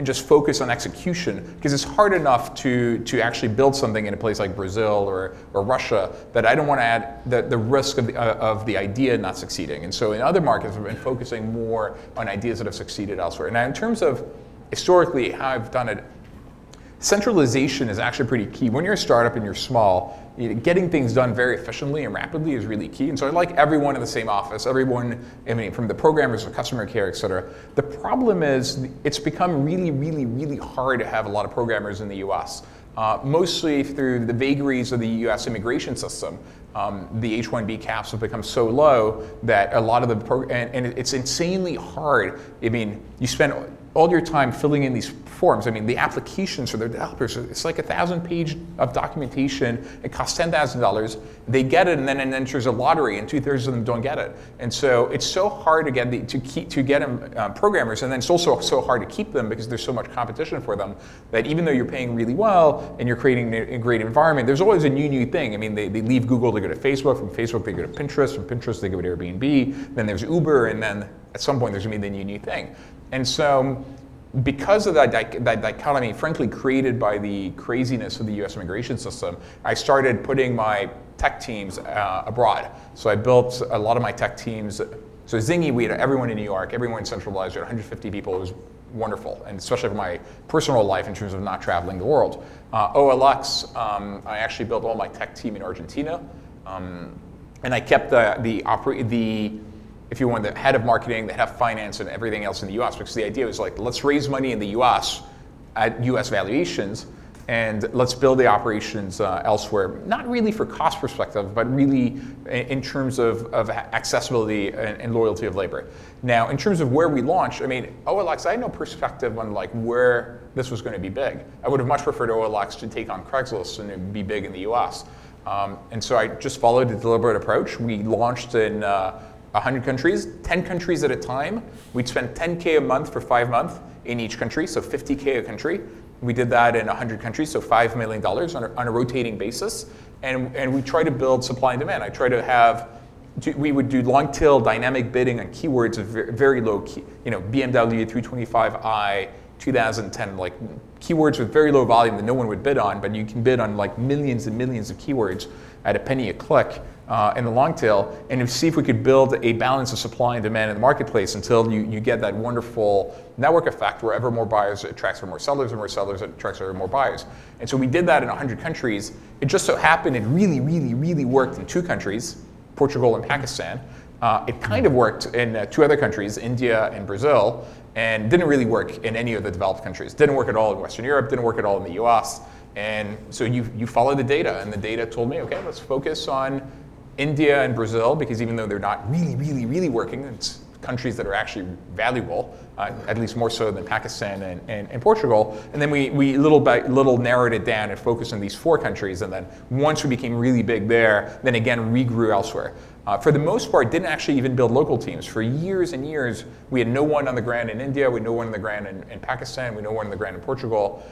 just focus on execution, because it's hard enough to actually build something in a place like Brazil or Russia that I don't want to add the risk of the idea not succeeding. And so in other markets, I've been focusing more on ideas that have succeeded elsewhere. Now, in terms of historically how I've done it, centralization is actually pretty key. When you're a startup and you're small, getting things done very efficiently and rapidly is really key. And so I like everyone in the same office, everyone, from the programmers to customer care, et cetera. The problem is it's become really, really, really hard to have a lot of programmers in the US, mostly through the vagaries of the US immigration system. The H-1B caps have become so low that a lot of and it's insanely hard. You spend all your time filling in these forms. The applications for their developers, it's like 1,000 pages of documentation. It costs $10,000. They get it, and then it enters a lottery, and 2/3 of them don't get it. And so it's so hard to get programmers, and then it's also so hard to keep them because there's so much competition for them that even though you're paying really well and you're creating a great environment, there's always a new thing. They leave Google to go to Facebook. From Facebook, they go to Pinterest. From Pinterest, they go to Airbnb. Then there's Uber, and then at some point there's going to be the new thing. And so because of that dichotomy, frankly, created by the craziness of the US immigration system, I started putting my tech teams abroad. So I built a lot of my tech teams. So Zingy, we had everyone in New York, everyone centralized, we had 150 people. It was wonderful, and especially for my personal life in terms of not traveling the world. OLX, I actually built all my tech team in Argentina, and I kept if you want, the head of marketing, the head of finance, and everything else in the US, because the idea was like, let's raise money in the US at US valuations, and let's build the operations elsewhere, not really for cost perspective, but really in terms of accessibility and loyalty of labor. Now, in terms of where we launched, I mean, OLX, I had no perspective on like where this was going to be big. I would have much preferred OLX to take on Craigslist and be big in the US. And so I just followed a deliberate approach. We launched in 100 countries, 10 countries at a time. We'd spend $10K a month for 5 months in each country, so $50K a country. We did that in 100 countries, so $5 million on a rotating basis. And we try to build supply and demand. I try to have, we would do long tail dynamic bidding on keywords of very low, BMW 325i, 2010, like keywords with very low volume that no one would bid on, but you can bid on like millions and millions of keywords at a penny a click in the long tail, and to see if we could build a balance of supply and demand in the marketplace until you get that wonderful network effect where ever more buyers attracts more sellers, and more sellers attracts ever more buyers. And so we did that in 100 countries. It just so happened it really, really, really worked in 2 countries, Portugal and Pakistan. It kind of worked in 2 other countries, India and Brazil, and didn't really work in any of the developed countries. Didn't work at all in Western Europe, didn't work at all in the US. And so you follow the data, and the data told me, okay, let's focus on India and Brazil, because even though they're not really, really, really working, it's countries that are actually valuable, at least more so than Pakistan and Portugal. And then we little by little narrowed it down and focused on these 4 countries. And then once we became really big there, then again, we grew elsewhere. For the most part, didn't actually even build local teams. For years and years, we had no one on the ground in India, we had no one on the ground in Pakistan, we had no one on the ground in Portugal.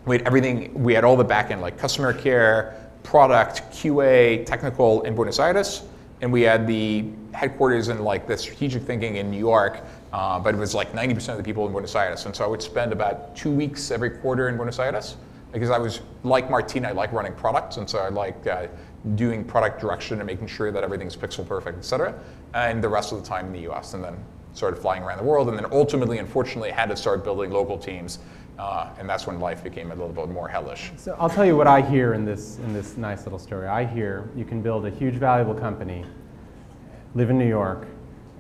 We had everything, we had all the back end, like customer care, product, QA, technical in Buenos Aires, and we had the headquarters and like the strategic thinking in New York, but it was like 90% of the people in Buenos Aires. And so I would spend about 2 weeks every quarter in Buenos Aires, because I was like Martina, I like running products, and so I like doing product direction and making sure that everything's pixel perfect, et cetera, and the rest of the time in the US, and then started flying around the world, and then ultimately, unfortunately, had to start building local teams. And that's when life became a little bit more hellish. So I'll tell you what I hear in this nice little story. I hear you can build a huge, valuable company, live in New York,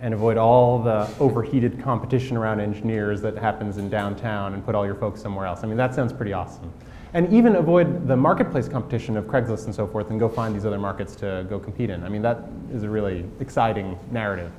and avoid all the overheated competition around engineers that happens in downtown, and put all your folks somewhere else. I mean, that sounds pretty awesome. And even avoid the marketplace competition of Craigslist and so forth, and go find these other markets to go compete in. I mean, that is a really exciting narrative.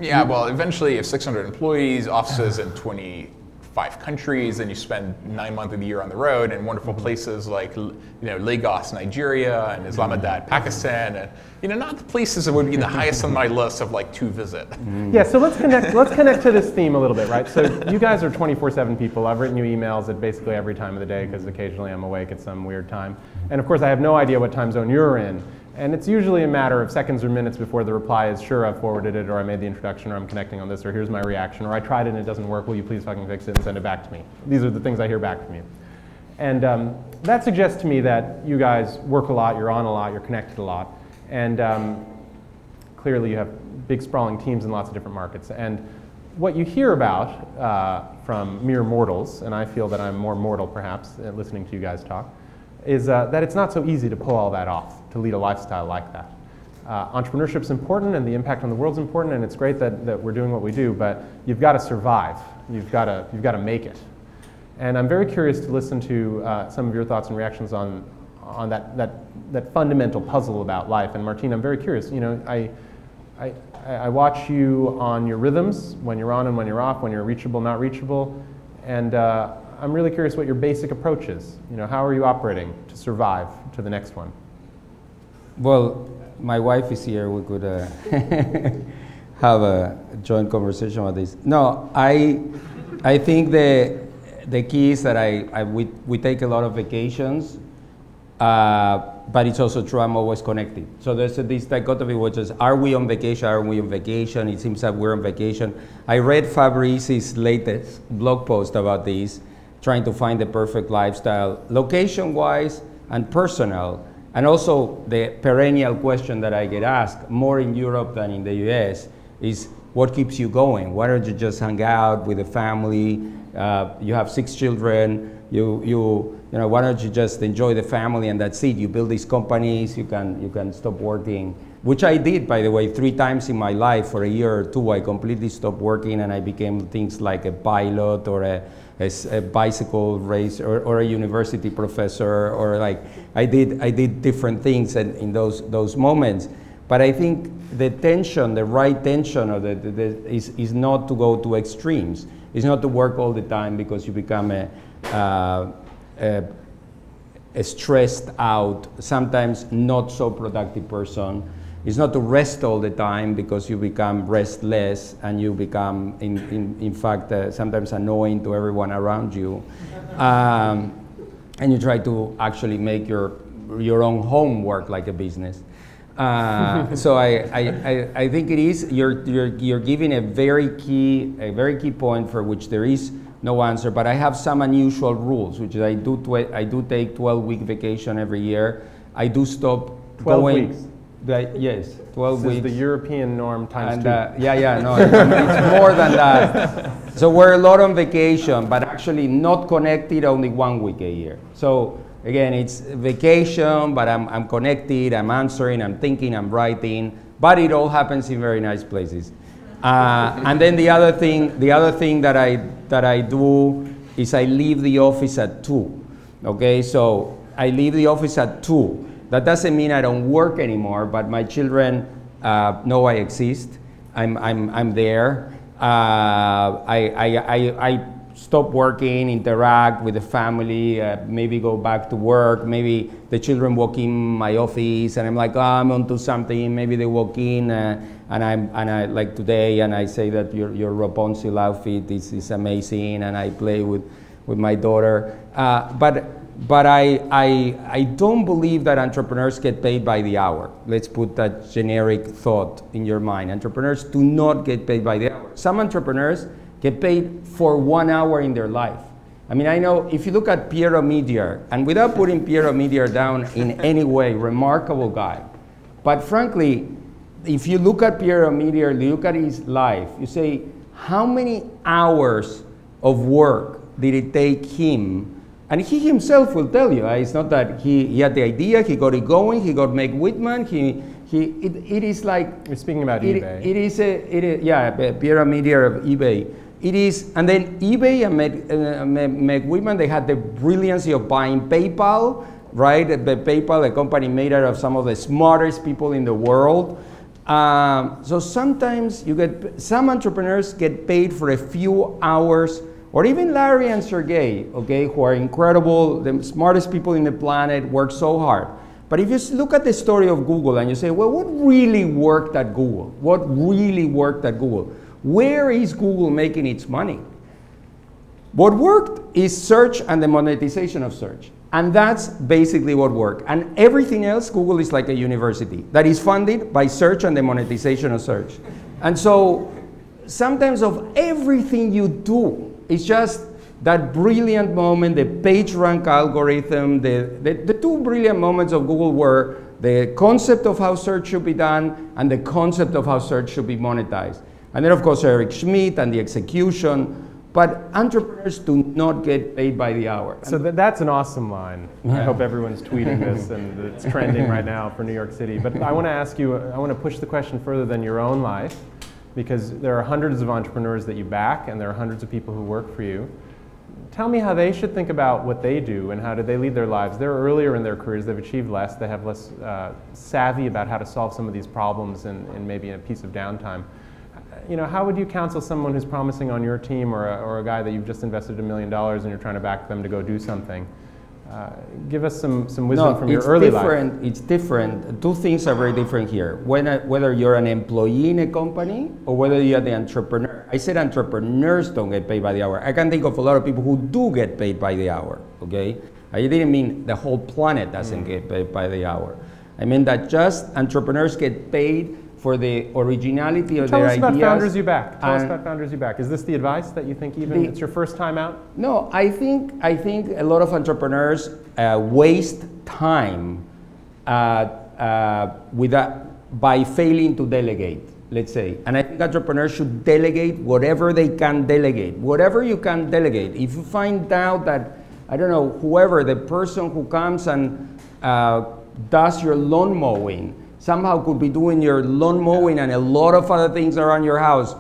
Yeah, well, eventually you have 600 employees, offices in 25 countries, and you spend 9 months of the year on the road in wonderful places like Lagos, Nigeria, and Islamabad, Pakistan, and not the places that would be the highest on my list of like to visit. Yeah, so let's connect to this theme a little bit, right? So you guys are 24/7 people. I've written you emails at basically every time of the day, because occasionally I'm awake at some weird time. And of course I have no idea what time zone you're in. And it's usually a matter of seconds or minutes before the reply is, sure, I've forwarded it, or I made the introduction, or I'm connecting on this, or here's my reaction, or I tried it and it doesn't work, will you please fucking fix it and send it back to me? These are the things I hear back from you. And that suggests to me that you guys work a lot, you're on a lot, you're connected a lot, and clearly you have big sprawling teams in lots of different markets. And what you hear about from mere mortals, and I feel that I'm more mortal perhaps listening to you guys talk, is that it's not so easy to pull all that off, to lead a lifestyle like that. Entrepreneurship's important, and the impact on the world's important, and it's great that we're doing what we do, but you've got to survive. You've got to make it. And I'm very curious to listen to some of your thoughts and reactions on that fundamental puzzle about life. And Martina, I'm very curious. I watch you on your rhythms, when you're on and when you're off, when you're reachable, not reachable, and I'm really curious what your basic approach is. How are you operating to survive to the next one? Well, my wife is here. We could have a joint conversation about this. No, I think the key is that we take a lot of vacations, but it's also true I'm always connected. So there's this dichotomy, which is, are we on vacation, are we on vacation? It seems that we're on vacation. I read Fabrice's latest blog post about this, trying to find the perfect lifestyle, location-wise and personal. And also the perennial question that I get asked, more in Europe than in the US, is what keeps you going? Why don't you just hang out with the family? You have 6 children. You know, why don't you just enjoy the family and that's it? You build these companies, you can stop working, which I did, by the way, 3 times in my life. For a year or 2, I completely stopped working and I became things like a pilot or a bicycle race or a university professor, or like I did different things in those moments. But I think the tension, the right tension of is not to go to extremes. It's not to work all the time because you become a stressed out, sometimes not so productive person. It's not to rest all the time because you become restless and you become, in fact, sometimes annoying to everyone around you. And you try to actually make your own home work like a business. So I think it is, you're giving a very key point for which there is no answer, but I have some unusual rules, which is I do take 12-week vacation every year. I do stop 12 going. weeks. Yes, 12 This weeks. is the European norm times 2. No, it's more than that. So we're a lot on vacation, but actually not connected only 1 week a year. So again, it's vacation, but I'm connected, I'm answering, I'm thinking, I'm writing, but it all happens in very nice places. And then the other thing that I do is I leave the office at 2. Okay, so I leave the office at 2. That doesn't mean I don't work anymore, but my children know I exist. I'm there. I stop working, interact with the family, maybe go back to work. Maybe the children walk in my office, and I'm like, oh, I'm onto something. Maybe they walk in, and I like today, and I say that your Rapunzel outfit is amazing, and I play with my daughter. But I don't believe that entrepreneurs get paid by the hour. Let's put that generic thought in your mind. Entrepreneurs do not get paid by the hour. Some entrepreneurs get paid for 1 hour in their life. I mean, I know if you look at Piero Midyar, and without putting Piero Midyar down in any way, remarkable guy. But frankly, if you look at Piero Midyar, look at his life, you say, how many hours of work did it take him? And he himself will tell you, it's not that he had the idea, he got it going, he got Meg Whitman, it is like... You're speaking about eBay. It is Piero Midyar of eBay. It is, and then eBay and Meg Whitman, they had the brilliancy of buying PayPal, right? The PayPal, a company made out of some of the smartest people in the world. So sometimes some entrepreneurs get paid for a few hours, or even Larry and Sergey, okay, who are incredible, the smartest people in the planet, work so hard. But if you look at the story of Google and you say, well, what really worked at Google? What really worked at Google? Where is Google making its money? What worked is search and the monetization of search. And that's basically what worked. And everything else, Google is like a university that is funded by search and the monetization of search. And so sometimes of everything you do, it's just that brilliant moment, the PageRank algorithm, the 2 brilliant moments of Google were the concept of how search should be done and the concept of how search should be monetized. And then of course Eric Schmidt and the execution, but entrepreneurs do not get paid by the hour. So that's an awesome line. I hope everyone's tweeting this and it's trending right now for New York City. But I want to ask you, I want to push the question further than your own life, because there are hundreds of entrepreneurs that you back and there are hundreds of people who work for you. Tell me how they should think about what they do and how do they lead their lives. They're earlier in their careers, they've achieved less, they have less savvy about how to solve some of these problems in maybe a piece of downtime. You know, how would you counsel someone who's promising on your team or a guy that you've just invested $1 million and you're trying to back them to go do something? Give us some wisdom from your early life. It's different. 2 things are very different here. Whether you're an employee in a company or whether you're the entrepreneur. I said entrepreneurs don't get paid by the hour. I can think of a lot of people who do get paid by the hour, okay? I didn't mean the whole planet doesn't get paid by the hour. I mean that just entrepreneurs get paid for the originality of their ideas. Tell us about Founders You Back. Tell us about Founders You Back. Is this the advice that you think even it's your first time out? No, I think a lot of entrepreneurs waste time by failing to delegate, let's say. And I think entrepreneurs should delegate whatever they can delegate. Whatever you can delegate. If you find out that, I don't know, whoever, the person who comes and does your lawn mowing, somehow could be doing your lawn mowing and a lot of other things around your house.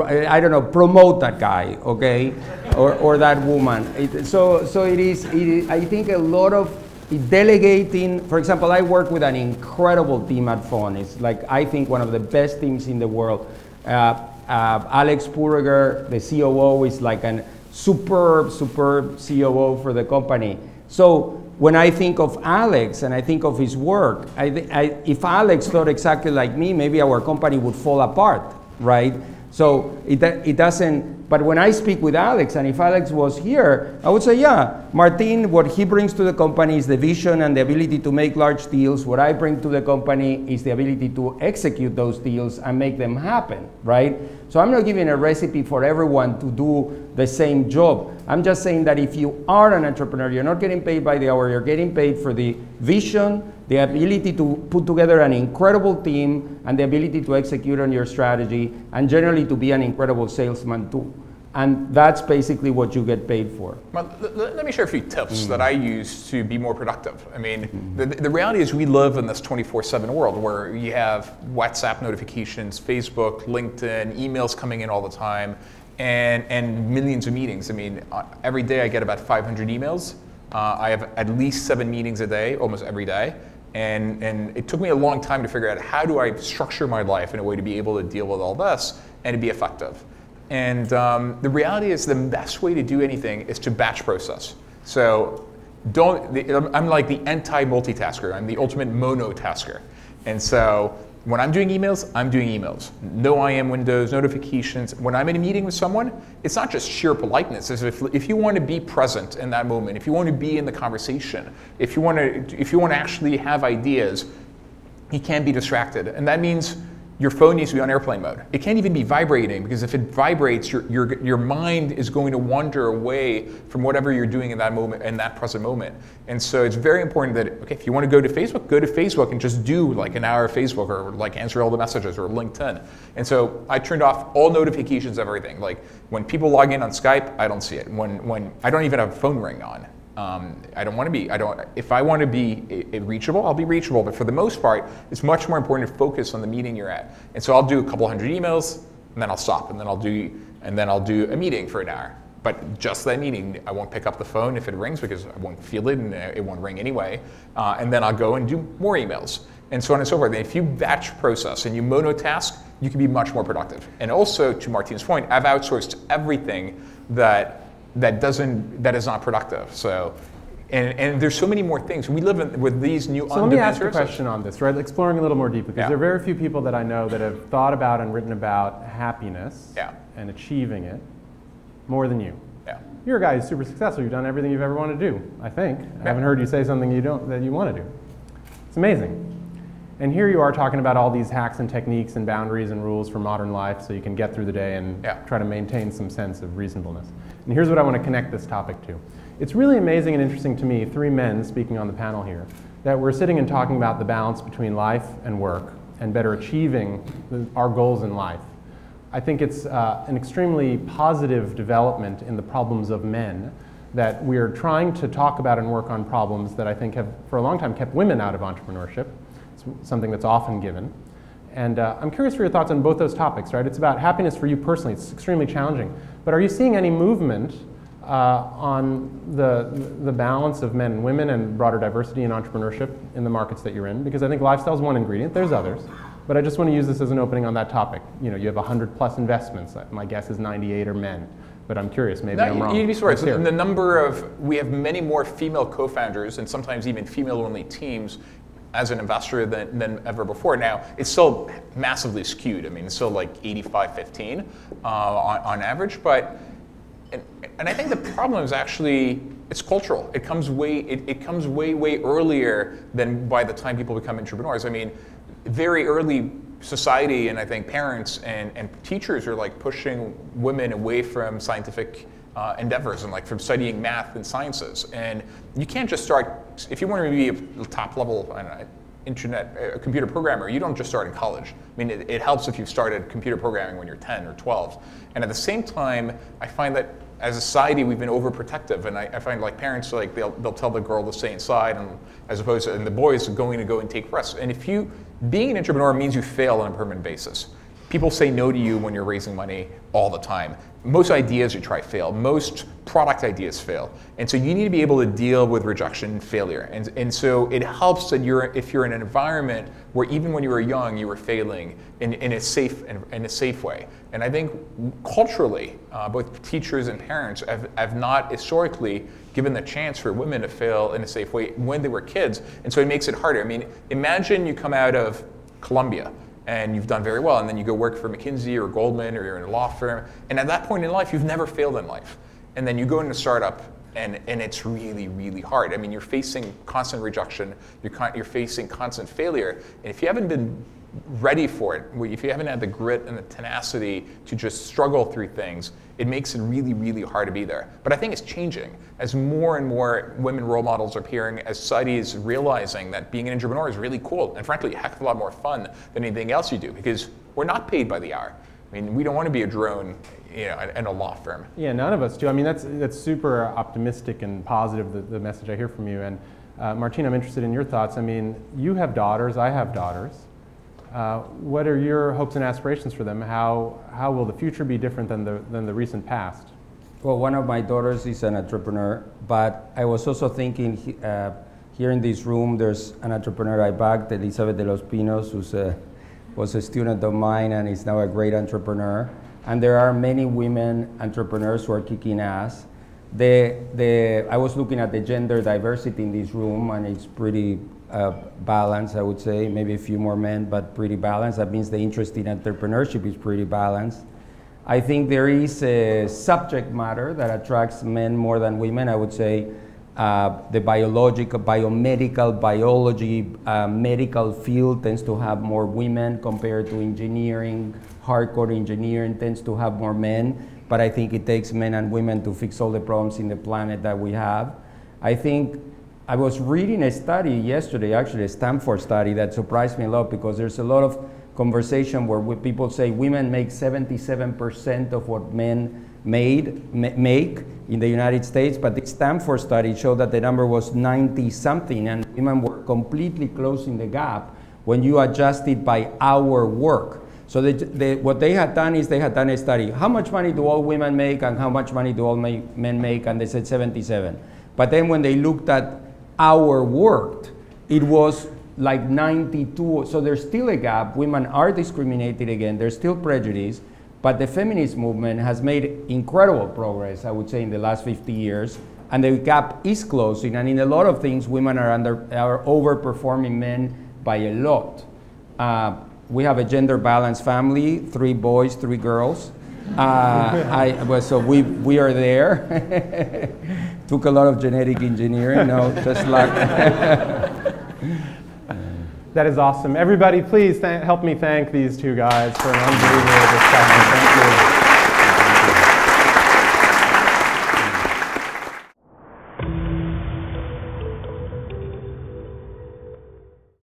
I don't know, promote that guy, okay? or that woman. So it is, I think a lot of delegating, for example, I work with an incredible team at Phone. It's like, I think, one of the best teams in the world. Alex Puriger, the COO, is like a superb COO for the company. So when I think of Alex and I think of his work, if Alex thought exactly like me, maybe our company would fall apart, right? So it doesn't, but when I speak with Alex, and if Alex was here, I would say, yeah, Martin, what he brings to the company is the vision and the ability to make large deals. What I bring to the company is the ability to execute those deals and make them happen, right? So I'm not giving a recipe for everyone to do the same job. I'm just saying that if you are an entrepreneur, you're not getting paid by the hour, you're getting paid for the vision, the ability to put together an incredible team, and the ability to execute on your strategy, and generally to be an incredible salesman too. And that's basically what you get paid for. Well, let me share a few tips that I use to be more productive. I mean, the reality is we live in this 24/7 world where you have WhatsApp notifications, Facebook, LinkedIn, emails coming in all the time, and millions of meetings. I mean, every day I get about 500 emails. I have at least 7 meetings a day, almost every day. And it took me a long time to figure out how do I structure my life in a way to be able to deal with all this and to be effective. And the reality is the best way to do anything is to batch process. So I'm like the anti-multitasker. I'm the ultimate monotasker. And so when I'm doing emails, I'm doing emails. No IM windows, notifications. When I'm in a meeting with someone, it's not just sheer politeness. It's if you want to be present in that moment, if you want to be in the conversation, if you want to actually have ideas, you can't be distracted. And that means your phone needs to be on airplane mode. It can't even be vibrating, because if it vibrates, your mind is going to wander away from whatever you're doing in that moment, in that present moment. And so it's very important that, okay, if you want to go to Facebook and just do like an hour of Facebook, or like answer all the messages, or LinkedIn. And so I turned off all notifications of everything. Like when people log in on Skype, I don't see it. When I don't even have a phone ring on. I don't want to be, if I want to be reachable, I'll be reachable. But for the most part, it's much more important to focus on the meeting you're at. And so I'll do a couple hundred emails, and then I'll stop, and then I'll do a meeting for an hour. But just that meeting, I won't pick up the phone if it rings, because I won't feel it, and it won't ring anyway. And then I'll go and do more emails, and so on and so forth. And if you batch process and you monotask, you can be much more productive. And also, to Martin's point, I've outsourced everything that is not productive. So, and there's so many more things. We live with these new So let me ask a question on this, right? Exploring a little more deeply, because there are very few people that I know that have thought about and written about happiness and achieving it more than you. Yeah. You're a guy who's super successful. You've done everything you've ever wanted to do, I think. I haven't heard you say something that you want to do. It's amazing. And here you are talking about all these hacks and techniques and boundaries and rules for modern life so you can get through the day and try to maintain some sense of reasonableness. And here's what I want to connect this topic to. It's really amazing and interesting to me, 3 men speaking on the panel here, that we're sitting and talking about the balance between life and work and better achieving our goals in life. I think it's an extremely positive development in the problems of men, that we're trying to talk about and work on problems that I think have for a long time kept women out of entrepreneurship. It's something that's often given. And I'm curious for your thoughts on both those topics, right? It's about happiness for you personally. It's extremely challenging. But are you seeing any movement on the balance of men and women and broader diversity in entrepreneurship in the markets that you're in? Because I think lifestyle is one ingredient. There's others. But I just want to use this as an opening on that topic. You know, you have 100+ investments. My guess is 98 are men. But I'm curious, maybe I'm wrong. You'd be surprised. The number of, we have many more female co-founders and sometimes even female-only teams as an investor than ever before. Now, it's still massively skewed. I mean, it's still like 85-15 on average. But, and I think the problem is actually it's cultural. It comes way earlier than by the time people become entrepreneurs. I mean, very early society, and I think parents and teachers are like pushing women away from scientific endeavors and like from studying math and sciences. And you can't just start, if you want to be a top level, I don't know, a computer programmer, you don't just start in college. I mean, it helps if you've started computer programming when you're 10 or 12. And at the same time, I find that as a society, we've been overprotective, and I find like parents, like they'll tell the girl to stay inside, and as opposed to, and the boys are going to go and take risks. And being an entrepreneur means you fail on a permanent basis. People say no to you when you're raising money all the time. Most ideas you try fail. Most product ideas fail. And so you need to be able to deal with rejection and failure. And so it helps that if you're in an environment where even when you were young, you were failing in a safe way. And I think culturally, both teachers and parents have not historically given the chance for women to fail in a safe way when they were kids. And so it makes it harder. I mean, imagine you come out of Columbia and you've done very well, and then you go work for McKinsey or Goldman, or you're in a law firm, and at that point in life, you've never failed in life. And then you go into a startup, and it's really, really hard. I mean, you're facing constant rejection, you're facing constant failure, and if you haven't been ready for it, if you haven't had the grit and the tenacity to just struggle through things, it makes it really, really hard to be there. But I think it's changing. As more and more women role models are appearing, as society is realizing that being an entrepreneur is really cool, and frankly, a heck of a lot more fun than anything else you do, because we're not paid by the hour. I mean, we don't want to be a drone, you know, in a law firm. Yeah, none of us do. I mean, that's super optimistic and positive, the message I hear from you. And Martina, I'm interested in your thoughts. I mean, you have daughters, I have daughters. What are your hopes and aspirations for them? How will the future be different than the recent past? Well, one of my daughters is an entrepreneur, but I was also thinking here in this room, there's an entrepreneur I backed, Elizabeth de los Pinos, who was a student of mine and is now a great entrepreneur. And there are many women entrepreneurs who are kicking ass. I was looking at the gender diversity in this room, and it's pretty balanced, I would say. Maybe a few more men, but pretty balanced. That means the interest in entrepreneurship is pretty balanced. I think there is a subject matter that attracts men more than women. I would say the biological, biomedical, biology, medical field tends to have more women compared to engineering. Hardcore engineering tends to have more men. But I think it takes men and women to fix all the problems in the planet that we have. I think I was reading a study yesterday, actually a Stanford study, that surprised me a lot, because there's a lot of conversation where people say women make 77% of what men make in the United States, but the Stanford study showed that the number was 90-something, and women were completely closing the gap when you adjust it by hour work. So what they had done is they had done a study. How much money do all women make and how much money do all men make? And they said 77. But then when they looked at hour worked, it was like 92. So there's still a gap. Women are discriminated against. There's still prejudice. But the feminist movement has made incredible progress, I would say, in the last 50 years. And the gap is closing. And in a lot of things, women are overperforming men by a lot. We have a gender balanced family, 3 boys, 3 girls. So we are there. Took a lot of genetic engineering, no, just luck. That is awesome. Everybody, please help me thank these 2 guys for an unbelievable discussion. Thank you.